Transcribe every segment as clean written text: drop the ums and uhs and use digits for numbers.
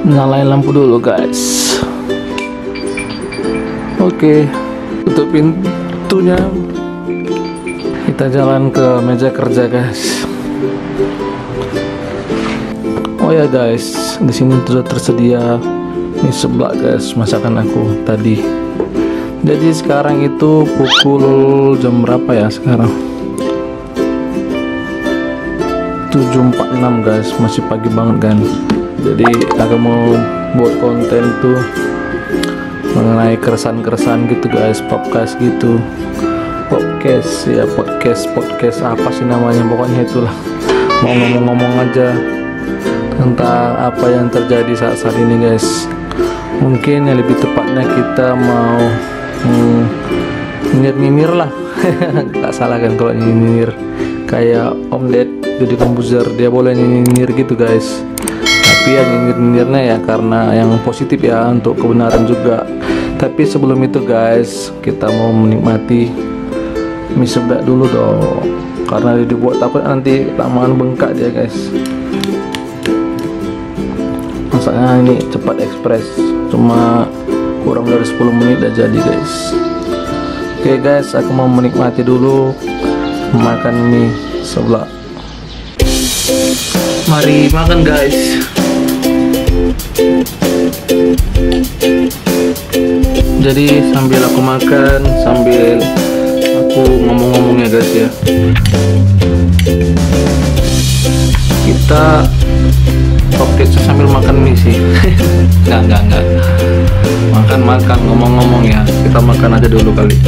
Nyalain lampu dulu guys. Oke, tutup pintunya. Kita jalan ke meja kerja guys. Oh ya guys, di sini sudah tersedia mie seblak guys, masakan aku tadi. Jadi sekarang itu pukul jam berapa ya sekarang? 7.46 guys, masih pagi banget kan. Jadi aku mau buat konten tuh mengenai keresahan-keresahan gitu guys, podcast gitu. Podcast ya, podcast apa sih namanya, pokoknya itulah. Mau ngomong-ngomong aja tentang apa yang terjadi saat ini guys. Mungkin yang lebih tepatnya kita mau nyinyir lah. Gak salah kan kalau nyinyir, kayak Om Ded Deddy Komposer, dia boleh nyinyir gitu guys. Tapi yang nyinyir-nyinyirnya ya karena yang positif ya, untuk kebenaran juga. Tapi sebelum itu guys, kita mau menikmati mie seblak dulu dong, karena dia dibuat takut nanti lamaan bengkak dia guys. Masaknya ini cepat ekspres, cuma kurang dari 10 menit udah jadi guys. Oke guys, aku mau menikmati dulu makan mie seblak. Mari makan guys. Jadi sambil aku makan, sambil aku ngomong-ngomong ya guys ya. Kita podcast sambil makan mie sih. Enggak. Makan ngomong-ngomong ya. Kita makan aja dulu kali.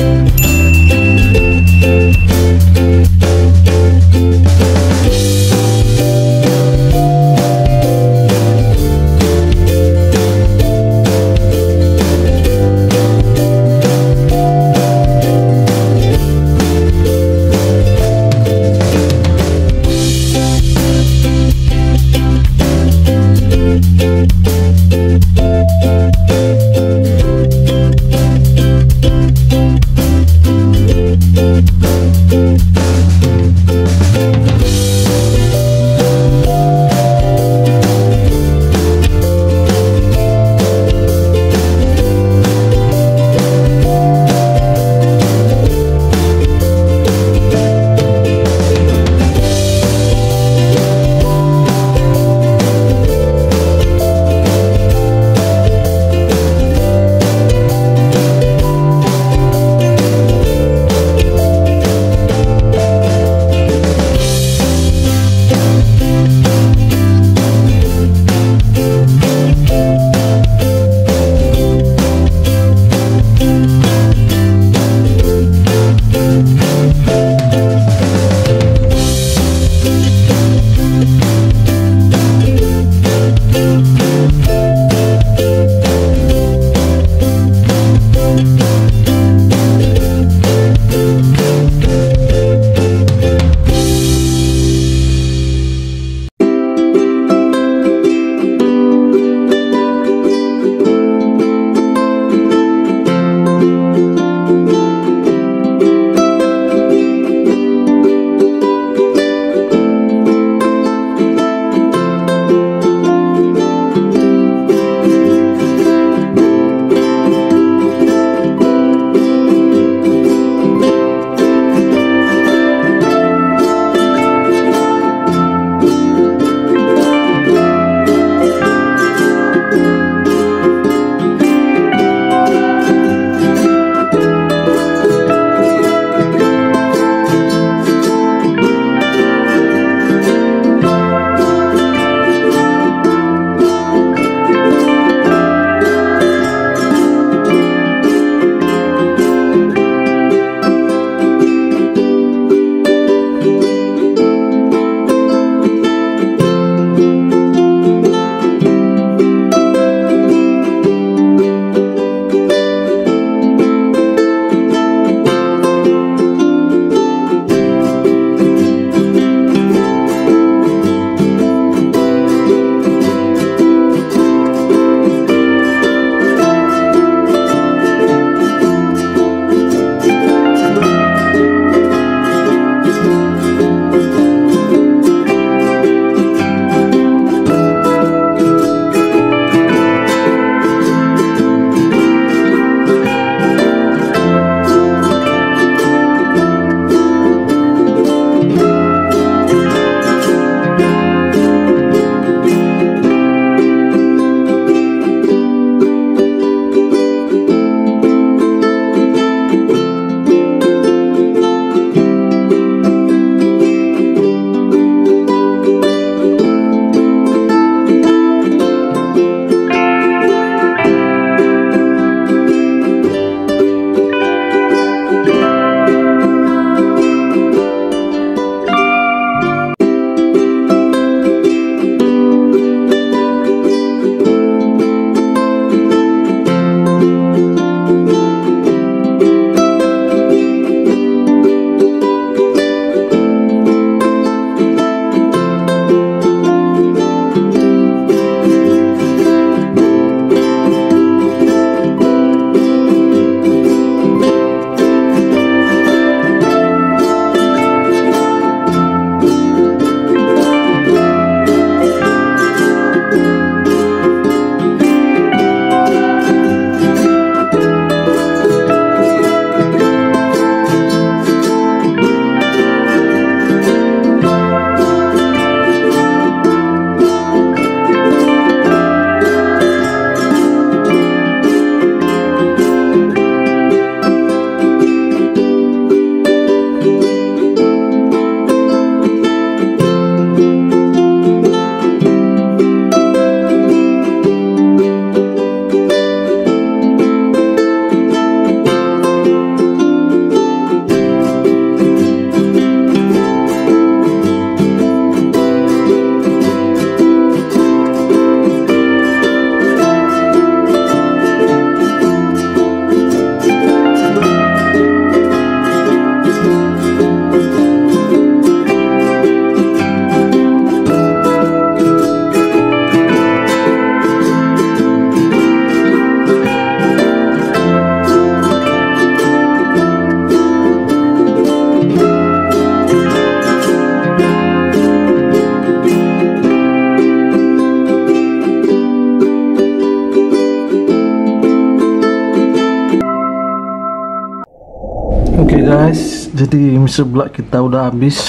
Oke guys, jadi mie seblak kita udah habis.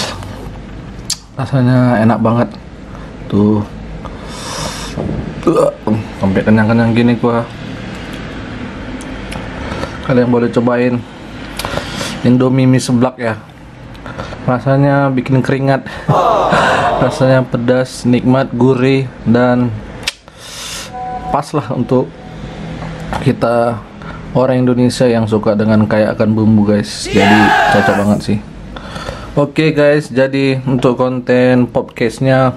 Rasanya enak banget tuh. Sampai kenyang-kenyang gini gua. Kalian boleh cobain Indomie mie seblak ya. Rasanya bikin keringat. Rasanya pedas, nikmat, gurih, dan pas lah untuk kita orang Indonesia yang suka dengan kaya akan bumbu guys. Jadi cocok banget sih. Oke guys, jadi untuk konten podcastnya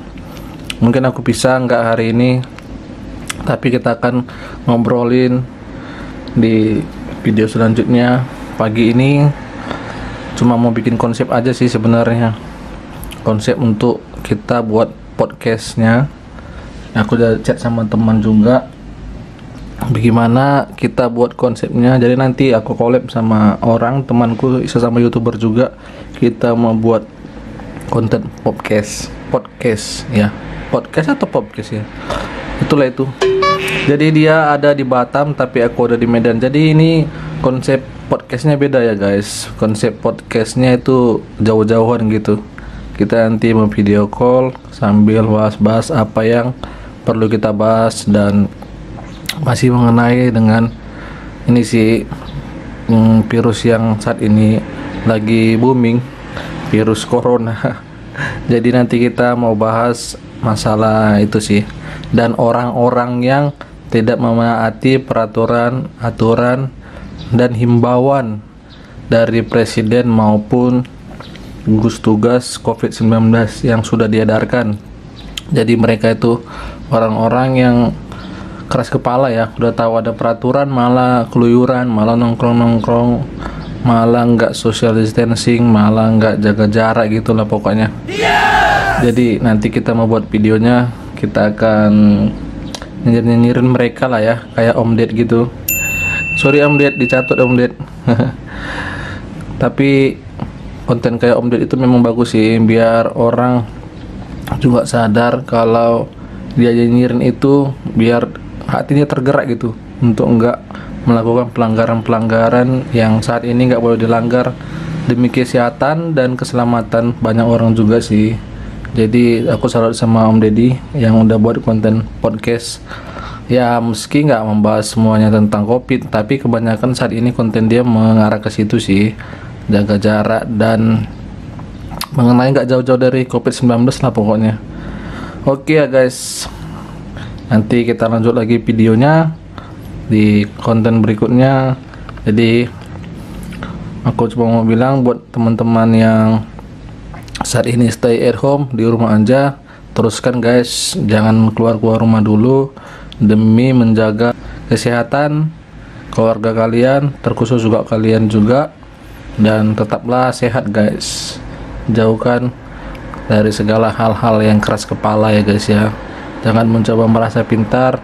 mungkin aku bisa nggak hari ini, tapi kita akan ngobrolin di video selanjutnya. Pagi ini cuma mau bikin konsep aja sih sebenarnya, konsep untuk kita buat podcastnya. Aku udah chat sama teman juga bagaimana kita buat konsepnya. Jadi nanti aku collab sama orang temanku, sesama YouTuber juga. Kita mau buat konten podcast ya, podcast atau podcast ya, itulah itu. Jadi dia ada di Batam tapi aku ada di Medan. Jadi ini konsep podcastnya beda ya guys. Konsep podcastnya itu jauh-jauhan gitu. Kita nanti mau video call sambil bahas-bahas apa yang perlu kita bahas, dan masih mengenai dengan ini sih, virus yang saat ini lagi booming, virus corona. Jadi nanti kita mau bahas masalah itu sih, dan orang-orang yang tidak menaati peraturan, aturan, dan himbauan dari presiden maupun gugus tugas COVID-19 yang sudah diedarkan. Jadi mereka itu orang-orang yang keras kepala ya, udah tahu ada peraturan malah keluyuran, malah nongkrong-nongkrong, malah nggak social distancing, malah nggak jaga jarak gitulah pokoknya. Jadi nanti kita mau buat videonya, kita akan nyinyirin mereka lah ya, kayak Om Ded gitu. Sorry Om Ded, dicatut Om Ded. Tapi konten kayak Om Ded itu memang bagus sih, biar orang juga sadar kalau dia nyinyirin itu, biar hatinya tergerak gitu untuk enggak melakukan pelanggaran-pelanggaran yang saat ini nggak boleh dilanggar demi kesehatan dan keselamatan banyak orang juga sih. Jadi aku salut sama Om Deddy yang udah buat konten podcast ya, meski nggak membahas semuanya tentang COVID, tapi kebanyakan saat ini konten dia mengarah ke situ sih, jaga jarak dan mengenai nggak jauh-jauh dari COVID-19 lah pokoknya. Oke ya guys, nanti kita lanjut lagi videonya di konten berikutnya. Jadi aku cuma mau bilang buat teman-teman yang saat ini stay at home, di rumah aja, teruskan guys, jangan keluar rumah dulu demi menjaga kesehatan keluarga kalian, terkhusus juga kalian juga, dan tetaplah sehat guys. Jauhkan dari segala hal-hal yang keras kepala ya guys ya. Jangan mencoba merasa pintar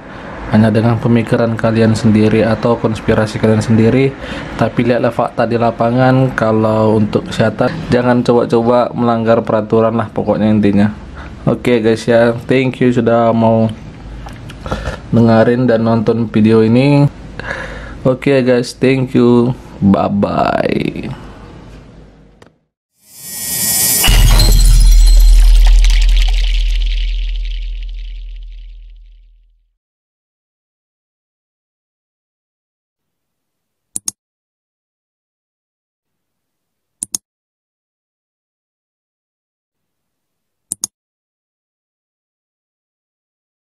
hanya dengan pemikiran kalian sendiri atau konspirasi kalian sendiri, tapi lihatlah fakta di lapangan. Kalau untuk kesehatan jangan coba-coba melanggar peraturan lah pokoknya intinya. Oke guys ya, thank you sudah mau dengerin dan nonton video ini. Oke guys, thank you, bye bye.